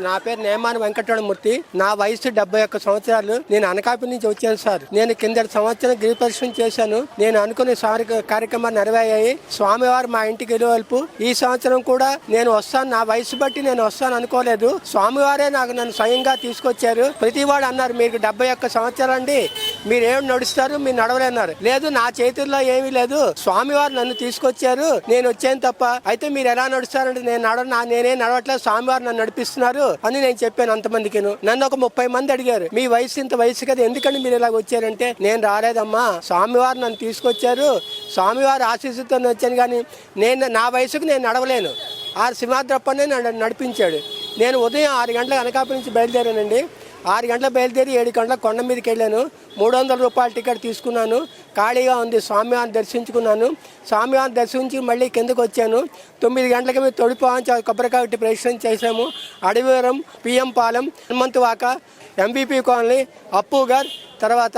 నా పేరు నేమాని వెంకటరమణమూర్తి. నా వయసు 71 సంవత్సరాలు. నేను అనకాపల్లి నుంచి వచ్చాను సార్. నేను కింద సంవత్సరం గిరి ప్రదక్షిణ చేశాను. నేను అనుకునే కార్యక్రమాలు నెరవేరాయి. స్వామివారు మా ఇంటికి వెళ్ళవల్పు. ఈ సంవత్సరం కూడా నేను వస్తాను, నా వయసు బట్టి నేను వస్తాను అనుకోలేదు. స్వామివారే నన్ను స్వయంగా తీసుకొచ్చారు. ప్రతి వాడు అన్నారు, మీకు 71 సంవత్సరాలు అండి, మీరు ఏమి నడుస్తారు, మీరు నడవలేన్నారు. లేదు, నా చేతుల్లో ఏమీ లేదు, స్వామివారు నన్ను తీసుకొచ్చారు, నేను వచ్చాను తప్ప. అయితే మీరు ఎలా నడుస్తారంటే నేనే నడవట్లేదు, స్వామివారు నన్ను నడిపిస్తున్నారు అని నేను చెప్పాను అంతమందికి. నన్ను ఒక 30 మంది అడిగారు, మీ వయసు ఇంత వయసు కదా, ఎందుకంటే మీరు ఇలా వచ్చారంటే, నేను రాలేదమ్మా, స్వామివారు నన్ను తీసుకొచ్చారు, స్వామివారు ఆశీస్సుతో వచ్చాను, కానీ నా వయసుకు నేను నడవలేను. సింహాద్రప్పనే నడిపించాడు. నేను ఉదయం 6 గంటలకు అనకాపల్లి నుంచి బయలుదేరానండి. 6 గంటలకు బయలుదేరి 7 గంటలకు కొండ మీదకి వెళ్ళాను. 300 రూపాయల టికెట్ తీసుకున్నాను. ఖాళీగా ఉంది. స్వామివారిని దర్శించుకున్నాను. స్వామివారిని దర్శించి మళ్ళీ కిందకు వచ్చాను. 9 గంటలకు మేము తొడిపాంచి కొబ్బరికాయ ప్రదక్షిణ చేసాము. Adavivaram, PM Palem, Hanumanthuvaka, MBP colony, Appughar, తర్వాత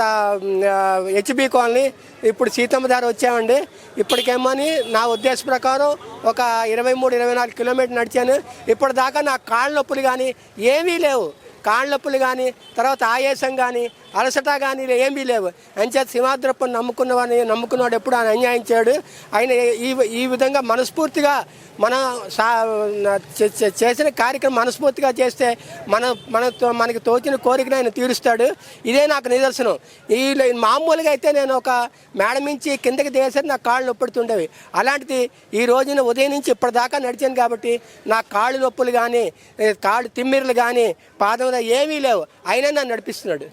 హెచ్బి కాలనీ, ఇప్పుడు సీతమ్మ దారి వచ్చామండి. ఇప్పటికేమని నా ఉద్దేశ ప్రకారం ఒక 23-24 కిలోమీటర్లు నడిచాను. ఇప్పటిదాకా నా కాళ్ళ నొప్పులు కానీ ఏమీ లేవు. కాళ్ళ నొప్పులు కానీ, తర్వాత ఆయాసం కానీ, అలసట కానీ ఏమీ లేవు. అంచేత సింహాద్రప్పని నమ్ముకున్నవాడు ఎప్పుడు ఆయన అన్యాయం చేయడు. ఆయన ఈ విధంగా మనస్ఫూర్తిగా మనం చేసిన కార్యక్రమం మనస్ఫూర్తిగా చేస్తే మనకి తోచిన కోరికను ఆయన తీరుస్తాడు. ఇదే నాకు నిదర్శనం. మామూలుగా అయితే నేను ఒక మేడ నుంచి కిందకి దిగేసరికి నా కాళ్ళు నొప్పుడుతుండేవి. అలాంటిది ఈ రోజున ఉదయం నుంచి ఇప్పటిదాకా నడిచాను కాబట్టి నా కాళ్ళు నొప్పులు కానీ, కాళ్ళు తిమ్మిర్లు కానీ, పాదం ఏమీ లేవు. అయినా నన్ను నడిపిస్తున్నాడు.